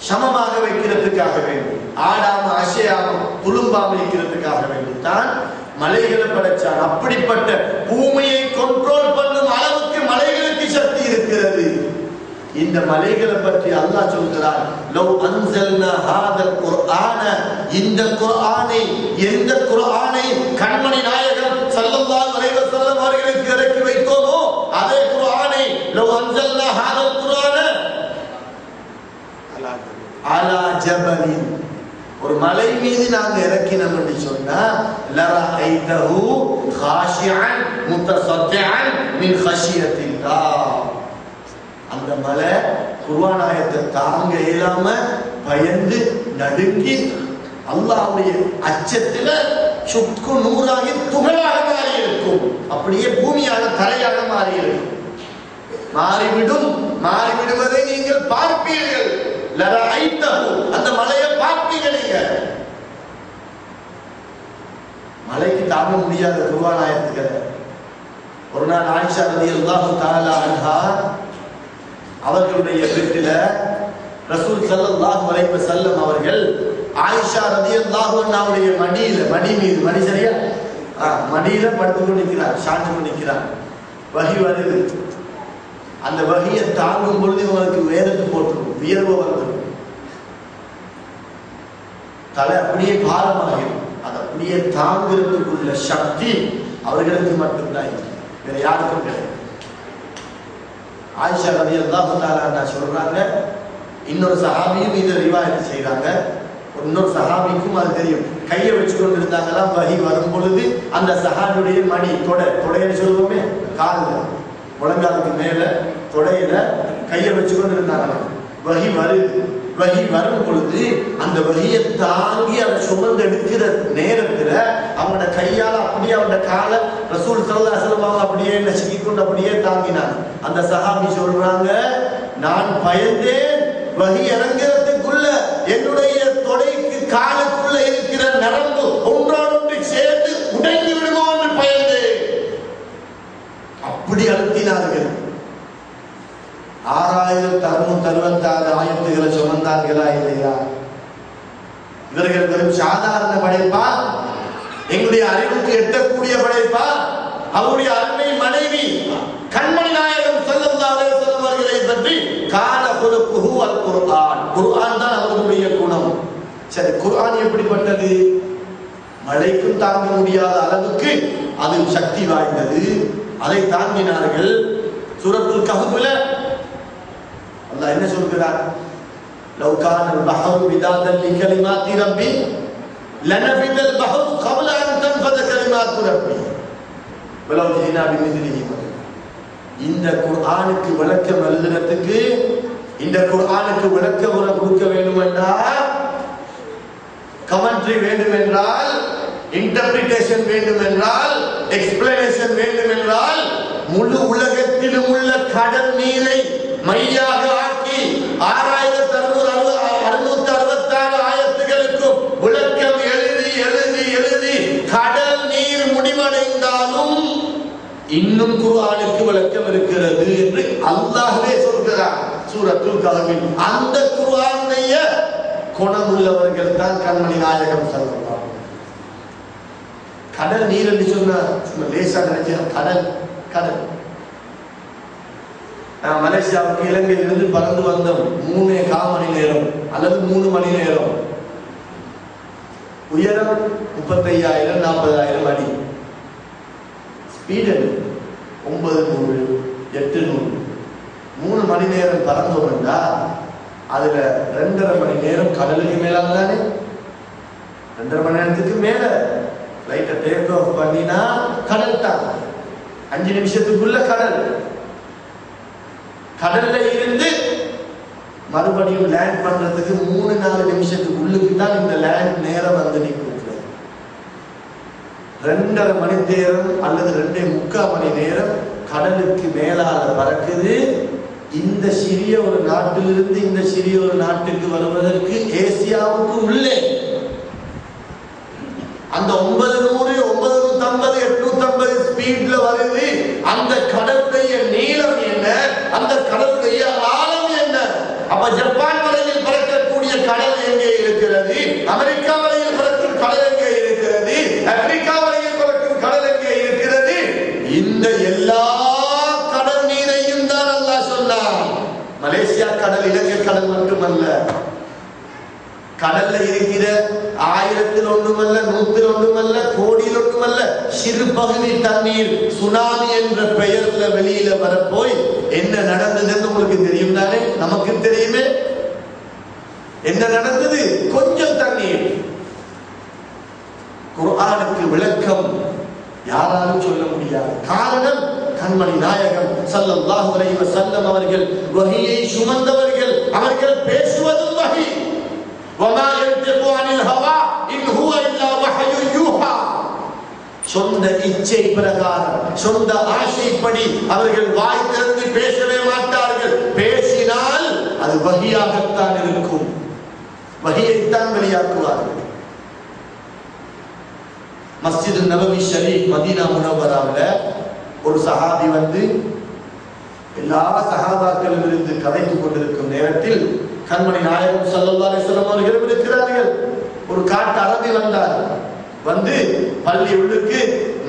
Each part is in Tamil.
சமமாக வைக்கிறதுக்காக வேண்டும், ஆடாம அசையாம துளும்பாம வைக்கிறதுக்காக வேண்டித்தான் மலைகளை படைச்சான். அப்படிப்பட்ட பூமியை கண்ட்ரோல் பண்ணும் அளவுக்கு மலைகளுக்கு சக்தி இருக்கிறது. இந்த மலைகளை பற்றி அல்லாஹ் சொல்கிறார், லவ் அன்ஸல்னா ஹாதல் குர்ஆன, இந்த குர்ஆனை, எந்த குர்ஆனை கண்மணி நாயகம் ஸல்லல்லாஹு அலைஹி வஸல்லம் அவர்களுக்கு இறக்கி வைத்தோமோ அதே குர்ஆனை, லவ் அன்ஸல்னா ஹாதல் குர்ஆன அலா ஜபலின், ஒரு மலை மீது நாங்க இறக்கினோம் என்று சொன்னா லரஐதஹு காஷிஅன் முத்தஸத்திஅன் மின் கஷியத்தில்லாஹ், அந்த மலை குர்ஆன் ஆயத்தை தாங்க இயலாம பயந்து நடுங்கி அல்லாஹ்வுடைய அச்சத்துல சுக்கு நூறாகி துகளாக மாறி இருக்கும். அப்படியே பூமியாக தரையாக மாறி இருக்கும். மாறிவிடுவதை நீங்கள் பார்ப்பீர்கள். லரஐதஹு, அந்த மலையை பார்ப்பீங்க நீங்க. மலைக்கு தாங்க முடியாத குர்ஆன் ஆயத்துக்களை ஒரு நாள் ஆயிஷா ரலியல்லாஹு தஆலா அன்ஹா அவர்களுடைய வீட்டில ரசூல் ஸல்லல்லாஹு அலைஹி வஸல்லம் அவர்கள் ஆயிஷா ரலியல்லாஹு அன்ஹாவுடைய மடி சரியா மடியில படுத்துக்கொண்டு நிற்கிறார், சாஞ்சு கொண்டு நிற்கிறார். வஹி வருது. அந்த வஹியை தாங்கும் பொழுது இவங்களுக்கு வேதத்து போட்டுரும், வியர்வை வந்துடும், தலை அப்படியே பாரமாகிடும். அதை அப்படியே தாங்கிறதுக்குள்ள சக்தி அவர்களுக்கு மட்டும்தான், வேற யாருக்கும் கிடையாது. ஆயிஷா ரலியல்லாஹு தஆலா சொல்றாங்க, இன்னொரு சஹாபியும் இதை ரிவாயத் செய்றாங்க. இன்னொரு சஹாபிக்கும் அது தெரியும். கையை வச்சு கொண்டு இருந்தாங்களாம். வஹி வரும் பொழுது அந்த சஹாபியுடைய மடி தொடைன்னு சொல்லுவோமே, காலில் முழங்காலுக்கு மேல தொடையில கையை வச்சு கொண்டு இருந்தாங்களாம். வஹி வருது. வஹி வரும் பொழுது அந்த வஹியை தாங்கி அதை சுமந்து எடுக்கிற நேரத்துல அவங்களோட கையால அப்படியே அவங்களோட காலை ரசூல் ஸல்லல்லாஹு அலைஹி வஸல்லம் அப்படியே நசுக்கி கொண்டு அப்படியே தாங்கினாங்க. அந்த சஹாபி சொல்றாங்க, நான் பயந்தேன் வஹி இறங்குறதுக்குள்ள என்னுடைய தொடைக்கு காலுக்குள்ள இருக்கிற நரம்பு ஒன்றோடொன்று சேர்ந்து உடைந்து விடுமோ என்று பயந்தேன். அப்படி அழுத்தினார்கள். 6666 ஆயத்துகளை சுமந்தார்களா இல்லையா? இவர்கள் வெறும் சாதாரண படைப்பா? எங்களுடைய அறிவுக்கு எட்டக்கூடிய படைப்பா? அவருடைய அருமை மனைவி கண்மணி நாயகம் ஸல்லல்லாஹு அலைஹி வஸல்லம் அவர்களை பற்றி கான குலுகுஹு அல் குர்ஆன், குர்ஆன் தான் அவர்களுடைய குணம். சரி, குர்ஆன் எப்படிப்பட்டது? மழைக்கும் தாங்க முடியாத அளவுக்கு அது சக்தி வாய்ந்தது. அதை தாங்கினார்கள். சூரத்துல் கஹ்ஃப்ல அல்லாஹ் என்ன சொல்கிறார்? லவ் கான அல் பஹரு மிதாதன் லிகலிமாத்தி ரப்பி லனஃபித அல் பஹரு قبل ان تنفذ كلمات ربي ولو جئنا بمثله مددا. இந்த குர்ஆனுக்கு விளக்கம் எழுதுறதுக்கு, இந்த குர்ஆனுக்கு விளக்க உரை கொடுக்க வேண்டும் என்றால், கமெண்ட்ரி வேண்டும் என்றால், இன்டர்பிரிட்டேஷன் வேண்டும் என்றால், எக்ஸ்பிளனேஷன் வேண்டும் என்றால், முழு உலகத்திலும் உள்ள கடல் நீரை மையாக ஆக்கி 6666 ஆயத்துகளுக்கும் விளக்கம் எழுதி எழுதி எழுதி கடல் நீர் முடிவடைந்தாலும் இன்னும் குர்ஆனுக்கு விளக்கம் இருக்கிறது என்று அல்லாஹ்வே சொல்கிறார் சூரத்துல் கஹ்ஃபில். அந்த குர்ஆனுடைய குணமுள்ளவர்கள் தான் கண்மணி நாயகம் ஸல்லல்லாஹு அலைஹி வஸல்லம். கடல் நீர் என்று சொன்னா சும்மா லேசா நினைச்சா கடல். மலேசியாவுக்கு இலங்கையிலிருந்து பறந்து வந்தோம். 3.25 மணி நேரம் அல்லது 3 மணி நேரம். உயரம் 35,000 40,000 அடி. ஸ்பீடு 900 800. 3 மணி நேரம் பறந்தோம் என்றா அதுல 2.5 மணி நேரம் கடலுக்கு மேலாக தானே. 2.5 மணி நேரத்துக்கு மேல ஃபிளைட்டை டேக் ஆஃப் பண்ணினா கடல் தான். 5 நிமிஷத்துக்குள்ள கடல். கடல்ல இருந்து மறுபடியும் லேண்ட் பண்றதுக்கு 3-4 நிமிஷத்துக்கு உள்ளுக்கு தான் இந்த லேண்ட் நேரம் வந்து நிற்கும். 2.5 மணி நேரம் அல்லது 2.75 மணி நேரம் கடலுக்கு மேலால பறக்குது. இந்த சிறிய ஒரு நாட்டிலிருந்து இந்த சிறிய ஒரு நாட்டுக்கு வருவதற்கு ஏசியாவுக்கு உள்ளே அந்த 900 950 850 ஸ்பீட்ல வருது. அந்த கடலுடைய நீளம் என்ன, அந்த கடலுடைய ஆழம் என்ன? அப்ப ஜப்பான் வரையில் பறக்கக்கூடிய கடல் எங்கே இருக்கிறது, அமெரிக்கா வரையில் பிறக்கும் கடல் எங்கே இருக்கிறது, ஆப்பிரிக்கா வரையில் பிறக்கும் கடல் எங்கே இருக்கிறது, இந்த எல்லா கடல் நீரையும் தான் அல்லாஹ் சொன்னான். மலேசியா கடல், இலங்கை கடல் மட்டுமல்ல, கடல்ல இருக்கிற 1000 ஒன்றுமல்ல, 100 ஒன்றுமல்ல, கோடியில் ஒன்றுமல்ல, சிறு பகுதி தண்ணீர் சுனாமி என்ற பெயர்ல வெளியில வரப்போய் என்ன நடந்ததுன்னு உங்களுக்கு தெரியும் தானே? நமக்கு தெரியுமே என்ன நடந்தது. கொஞ்சம் தண்ணீர். குர்ஆனுக்கு விளக்கம் யாராலும் சொல்ல முடியாது. காரணம், கண்மணி நாயகம் ஸல்லல்லாஹு அலைஹி வஸல்லம் அவர்கள் வஹீயை சுமந்தவர்கள். அவர்கள் பேசுவதும் வஹீ. وما ينطق عن الهوى إن هو إلا وحي يوحى. சொந்த இச்சை பிரகாரம், சொந்த ஆசைப்படி அவர்கள் வாய் திறந்து பேசவே மாட்டார்கள். பேசினால் அது வஹியாகத்தான் இருக்கும், வஹியைத்தான் வெளியாக்குவார்கள். மஸ்ஜித் நபவி ஷரீஃப் மதீனா முனவ்வராவுல ஒரு சஹாபி வந்து எல்லா சஹாபாக்களும் இருந்து கதைத்துக் கொண்டிருக்கும் நேரத்தில் கண்மணி நாயகம் ஸல்லல்லாஹு அலைஹி வஸல்லம் அவர்கள் இருக்கிறார்கள். ஒரு காட்டு அரபி வந்தார். வந்து பள்ளி உள்ளுக்கு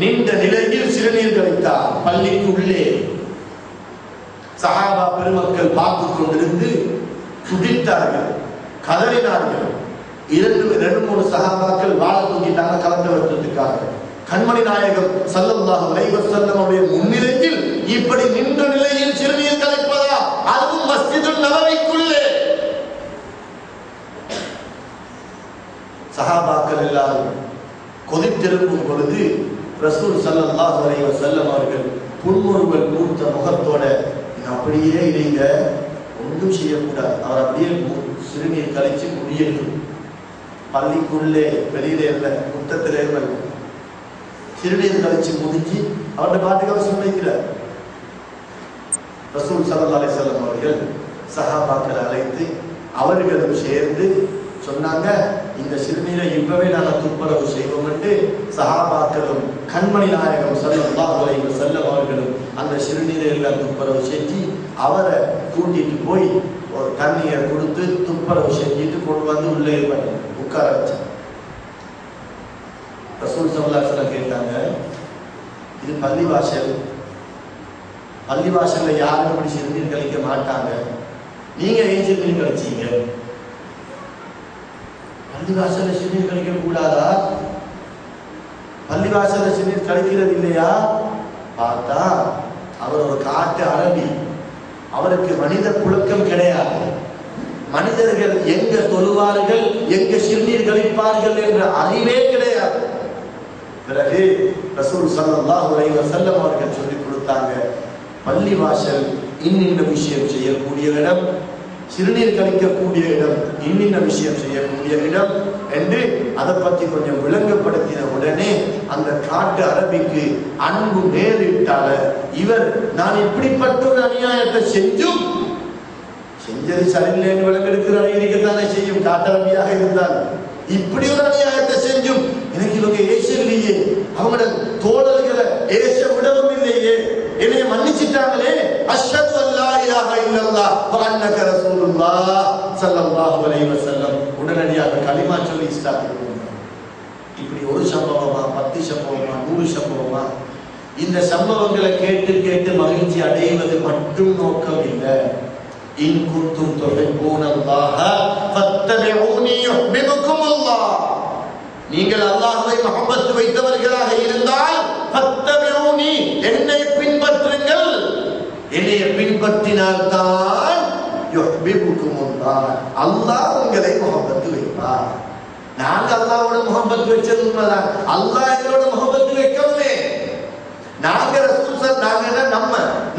நின்ற நிலையில் சிறுநீர் கழித்தார். பள்ளிக்கு உள்ளே சஹாபா பெருமக்கள் பார்த்து கொண்டிருந்து துடித்தார்கள், கதறினார்கள். 2-3 சஹாபாக்கள் வாழ தூக்கிட்டாங்க கலந்து வருவதற்காக. கண்மணி நாயகம் ஸல்லல்லாஹு அலைஹி வஸல்லம் அவருடைய முன்னிலையில் இப்படி நின்ற நிலையில் சிறுநீர் கழிப்பதா? அதுவும் மஸ்ஜிதுன் நபவிக்குள்ளே. சஹாபாக்கள் எல்லாரும் கொதித்திருக்கும் பொழுது ரசூல் ஸல்லல்லாஹு அலைஹி வஸல்லம் அவர்கள் புன்முறுவல் பூத்த முகத்தோட அப்படியே இருங்க, ஒன்றும் செய்யக்கூடாது, அவர் அப்படியே சிறுநீர் கழிச்சு முடியட்டும். பள்ளிக்குள்ளே, வெளியிலே இல்லை, முத்தத்திலே இல்லை, சிறுநீர் கழிச்சு முடிஞ்சு அவருடைய பாட்டுக்கு அவர் சுமைக்கிறார். ரசூல் ஸல்லல்லாஹு அலைஹி வஸல்லம் அவர்கள் சஹாபாக்களை அழைத்து அவர்களும் சேர்ந்து சொன்னாங்க, இந்த சிறுநீரை இப்பவே நாங்கள் துப்புரவு செய்வோம் என்று. சஹாபாக்களும் கண்மணி நாயகம் ஸல்லல்லாஹு அலைஹி வஸல்லம் அவர்களும் அந்த சிறுநீரை எல்லாம் துப்புரவு செஞ்சு அவரை கூட்டிட்டு போய் ஒரு தண்ணியை கொடுத்து துப்புரவு செஞ்சுட்டு கொண்டு வந்து உள்ளே உட்கார வச்சாங்க. ரசூல் ஸல்லல்லாஹு அலைஹி வஸல்லம் கேட்டாங்க, இது பள்ளிவாசல், பள்ளிவாசல்ல யாரும் இப்படி சிறுநீர் கழிக்க மாட்டாங்க, நீங்க ஏன் சிறுநீர் கழிச்சீங்க? பள்ளிவாசல்ல சிறுநீர் கழிக்க கூடாதா? பள்ளிவாசல்ல சிறுநீர் கழிக்கிறது இல்லையா? பார்த்தா அவர் ஒரு காட்டு அரபி, அவருக்கு மனித புழக்கம் கிடையாது. மனிதர்கள் எங்க தொழுவார்கள், எங்க சிறுநீர் கழிப்பார்கள் என்ற அறிவே கிடையாது. பிறகு ரசூல் ஸல்லல்லாஹு அலைஹி வஸல்லம் அவர்கள் சொல்லிக் கொடுத்தாங்க, பள்ளிவாசல் இன்னின்ன விஷயம் செய்யக்கூடிய இடம், சிறுநீர் கழிக்கக்கூடிய இடம் இன்னின்ன விஷயம் செய்யக்கூடிய இடம் என்று அதை பற்றி கொஞ்சம் விளங்கப்படுத்தின உடனே அந்த காட்டு அரபிக்கு அன்பு மேலிட்டால இவர், நான் இப்படிப்பட்ட ஒரு அநியாயத்தை செஞ்சும் செஞ்சது சரியில்லைன்னு விளங்கெடுக்கிற இருக்கத்தானே செய்யும், காட்டரபியாக இருந்தால். இப்படி ஒரு அநியாயத்தை செஞ்சும் எனக்கு இவங்க ஏசவில்லையே, அவங்களோட தோழர்களை ஏச விடவும் இல்லையே, என்னை மன்னிச்சிட்டாங்களே, அஷ்ஹது அல்லா இலாஹ இல்லல்லாஹ் வ அன்னக ரசூலுல்லாஹ் ஸல்லல்லாஹு அலைஹி வஸல்லம் உடனடியாக கலிமா சொல்லி இஸ்லாத்துக்கு வந்தார். இப்படி ஒரு சம்பவமா, 10 சம்பவமா, 100 சம்பவமா? இந்த சம்பவங்களை கேட்டு கேட்டு மகிழ்ச்சி அடைவது மட்டும் நோக்கம் இல்லை. இன் குன்தும் துஹிப்பூனல்லாஹ ஃபத்தபிஊனி யுஹ்பிபுகுமுல்லாஹ். நீங்கள் அல்லாஹ்வை மஹப்பத் வைத்தவர்களாக இருந்தால் ஃபத்தபிஊனி, என்னை பின்பற்றுங்கள். என்னை பின்பற்றினால் தான் யுஹ்பிபுகுமுல்லாஹ், அல்லாஹ் உங்களை மஹப்பத் வைப்பார். நாங்க அல்லாஹ்வோட மஹப்பத் வெச்சது உண்மைதான், அல்லாஹ் எங்களோட மஹப்பத் வைக்கவே. நாங்க ரசூல்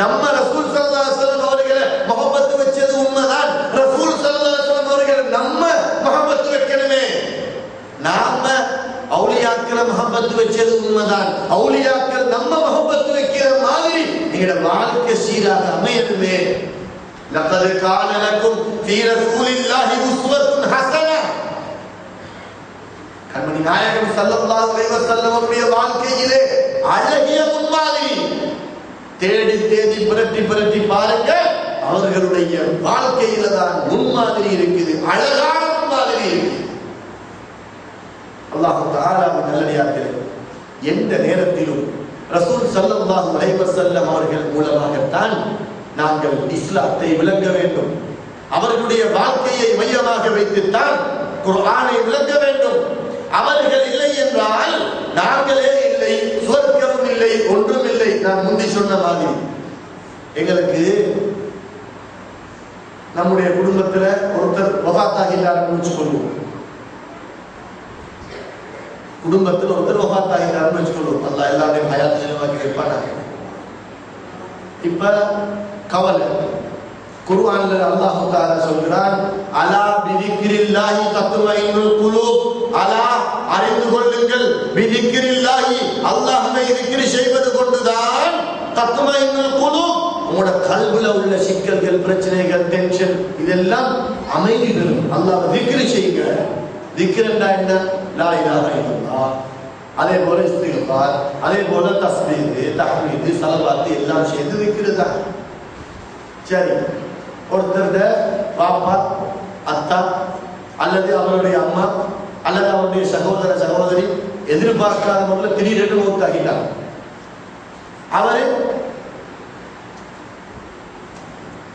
நம்ம ரசூல் ஸல்லல்லாஹு அலைஹி வஸல்லம் அவர்களை மஹப்பத் வெச்சது உண்மைதான், ரசூல் ஸல்லல்லாஹு அலைஹி வஸல்லம் அவர்களை நம்ம மஹப்பத் வைக்கணுமே. நாம அவுலியாக்களை மஹப்பத் வெச்சது உண்மைதான், அவுலியாக்கள் நம்ம மஹப்பத் வைக்கிற மாதிரி எங்களோட வாழ்க்கை சீராக அமையணுமே. லகத் கான லக்கும் ஃபீ ரசூலில்லாஹி உஸ்வத்துன் ஹஸனா. கண்மணி நாயகம் ஸல்லல்லாஹு அலைஹி வஸல்லம் அவருடைய வாழ்க்கையிலே அழகிய முன்மாதிரி. தேடி தேடி புரட்டி புரட்டி பாருங்க, அவர்களுடைய வாழ்க்கையில தான் முன்மாதிரி இருக்குது, அழகான அல்லாஹ் தஆலாவின் நல்லடியார்களே, எந்த நேரத்திலும் ரசூல் ஸல்லல்லாஹு அலைஹி வஸல்லம் அவர்கள் மூலமாகத்தான் நாங்கள் இஸ்லாத்தை விளங்க வேண்டும். அவர்களுடைய வாழ்க்கையை மையமாக வைத்துத்தான் குர்ஆனை விளங்க வேண்டும். அவர்கள் இல்லை என்றால் நாங்களே இல்லை, சுவர்க்கமும் இல்லை, ஒன்றும் இல்லை. நான் முந்தி சொன்ன மாதிரி எங்களுக்கு நம்முடைய குடும்பத்துல ஒருத்தர் வஃபாத்தாகிட்டார்னு வச்சுக்கொள்வோம். குடும்பத்தில் ஒருத்தர் வஃபாத்தாகிட்டார்னு வச்சுக்கொள்வோம். அல்லாஹ் எல்லாரையும் ஹயாத் நிலவாக்கி வைப்பானா. இப்ப கவலை. குர்ஆன்ல அல்லாஹ் தஆலா சொல்கிறான், அலா பிதிக்ரில்லாஹி தத்மைனுல் குலூப். அலா அறிந்து கொள்ளுங்கள், பிதிக்ரில்லாஹி அல்லாஹ்வை திக்ர் செய்வது கொண்டுதான் தத்மைனுல் குலூப் உங்களோட கல்வில உள்ள சிக்கல்கள், பிரச்சனைகள், டென்ஷன் இதெல்லாம் அமைதி பெறும். அல்லாஹ்வை திக்ர் செய்யுங்க. திக்ர் என்ன? லா இலாஹ இல்லல்லாஹ், அதே போல இஸ்திக்ஃபார், அதே போல தஸ்பீஹ், தஹ்மீத், ஸலவாத் எல்லாம் சேர்ந்து திக்ர் தான். சரி, ஒருத்தருடைய பாப்பா, அத்தா அல்லது அவருடைய அம்மா அல்லது அவருடைய சகோதர சகோதரி எதிர்பார்க்காத முறையில் திடீரென்று மௌத்தாகிட்டார். அவரு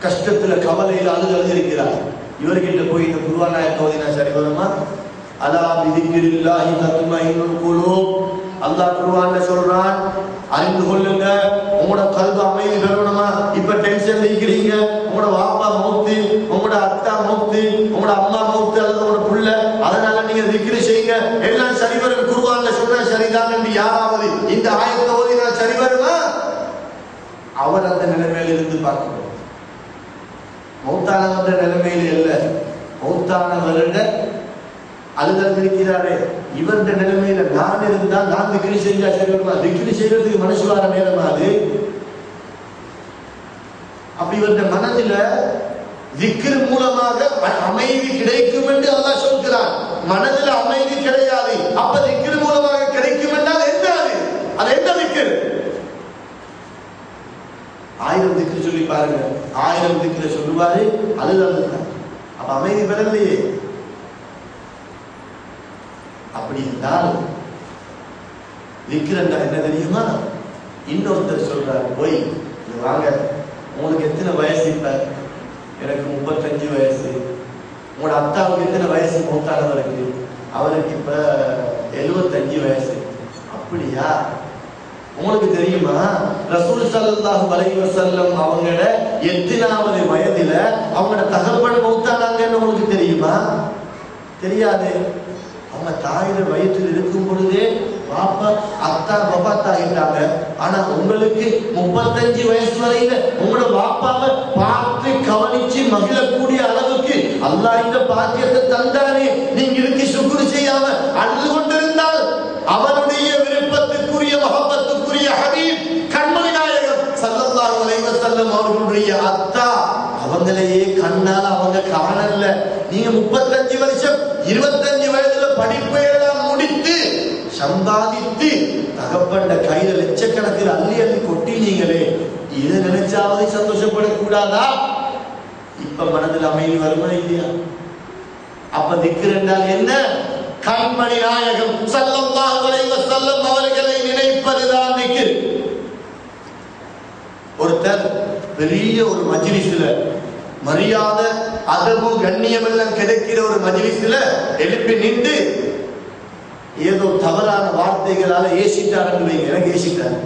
கஷ்டத்துல கவலையில் அழுது இருக்கிறார். இவர்கிட்ட போய் இந்த குர்ஆன் ஆயத்தை ஓதினா சரி வருமா? அலா பிதிக்ரில்லாஹி தத்மைனுல் குலூப். அல்லாஹ் குர்ஆன்ல சொல்றான், அறிந்து கொள்ளுங்க, உங்களோட கல்வி அமைதி பெறணுமா? இப்ப டென்ஷன் இருக்கிறீங்க, உங்களோட வாப்பா மௌத்து, உங்களோட அத்தா மௌத்து, உங்களோட அம்மா மௌத்து அல்லது உங்களோட புள்ள, அதனால நீங்க திக்ர் செய்யுங்க, எல்லாம் சரி வரும். குர்ஆன்ல சொன்னா சரிதான் என்று யாராவது இந்த ஆயத்தை ஓதினா சரி வருமா? அவர் அந்த நிலைமையில இருந்து பார்க்கணும். மௌத்தானவன்ற நிலைமையில இல்ல, மௌத்தானவருட அழுதறிக்கிறாரே இவருடைய நிலைமையில நான் இருந்தா நான் திக்ரி செஞ்சா சரி வருமா? திக்ரி செய்யறதுக்கு மனசு வர நேரமா அது? அப்படி இவருடைய மனதில திக்ர் மூலமாக அமைதி கிடைக்கும் என்று அல்லாஹ் சொல்கிறான். மனதில் அமைதி கிடையாது, அப்ப திக்ர் மூலமாக கிடைக்கும் என்றால் என்ன? அது என்ன திக்ர்? 1000 திக்ர் சொல்லி பாருங்க, 1000 திக்ர சொல்லுவாரு, அழுதான். அப்ப அமைதி பெறலையே. அப்படி இருந்தால் திக்ர் என்ன தெரியுமா? இன்னொருத்தர் சொல்றாரு, போய் வாங்க, உங்களுக்கு எத்தனை வயசு? இப்ப எனக்கு 35 வயசு. உங்களோட அத்தாவுக்கு எத்தனை வயசு? மௌத்தானவருக்கு அவருக்கு இப்ப 75 வயசு. அப்படியா? உங்களுக்கு தெரியுமா ரசூல் ஸல்லல்லாஹு அலைஹி வஸல்லம் அவங்களோட எத்தனாவது வயதில அவங்களோட தகப்பன் மௌத்தானாங்கன்னு உங்களுக்கு தெரியுமா? தெரியாது. அவங்க தாயோட வயிற்றில் இருக்கும் பொழுதே பாப்பா அத்தா வஃபாத்தாகிட்டாங்க. ஆனா உங்களுக்கு 35 வயசு வரையில உங்களோட பாப்பாவை பார்த்து கவனிச்சு மகிழக்கூடிய அளவுக்கு அல்லாஹ் இந்த பாக்கியத்தை தந்தானே, நீங்க இதுக்கு சுக்ர் செய்யாம அழுது கொண்டிருந்தால் அவருடைய விருப்பத்துக்குரிய மஹப்பத்துக்குரிய ஹபீப் கண்மணி நாயகம் ஸல்லல்லாஹு அலைஹி வஸல்லம் அவர்களுடைய அத்தா அவங்களையே கண்ணால அவங்க காணல. நீங்க 35 வருஷம் 25 வயதுல படிப்பு எல்லாம் முடித்து சம்பாதித்து தகப்பண்ட கையில லட்சக்கணக்கில் அள்ளி அள்ளி கொட்டினீங்களே, இதை நினைச்சாவது சந்தோஷப்படக்கூடாதா? இப்ப மனதில் அமைதி வருமா இல்லையா? அப்ப திக்ர் என்றால் என்ன? கண்மணி நாயகம் ஸல்லல்லாஹு அலைஹி வஸல்லம் அவர்களை நினைப்பதுதான் திக்ர். ஒருத்தர் பெரிய ஒரு மஜ்லிஸ்ல மரியாதை அதபு கண்ணியம் எல்லாம் கிடைக்கிற ஒரு மஜ்லிஸ்ல எழுப்பி நின்று ஏதோ தவறான வார்த்தைகளால ஏசிட்டாருன்னு வைங்க, எனக்கு ஏசிட்டாரு.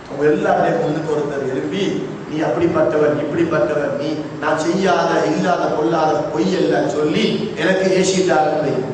அவங்க எல்லாருடைய ஒருத்தர் எழுப்பி, நீ அப்படிப்பட்டவர் இப்படிப்பட்டவர், நீ நான் செய்யாத இல்லாத கொள்ளாத பொய் எல்லாம் சொல்லி எனக்கு ஏசிட்டாருன்னு வைங்க.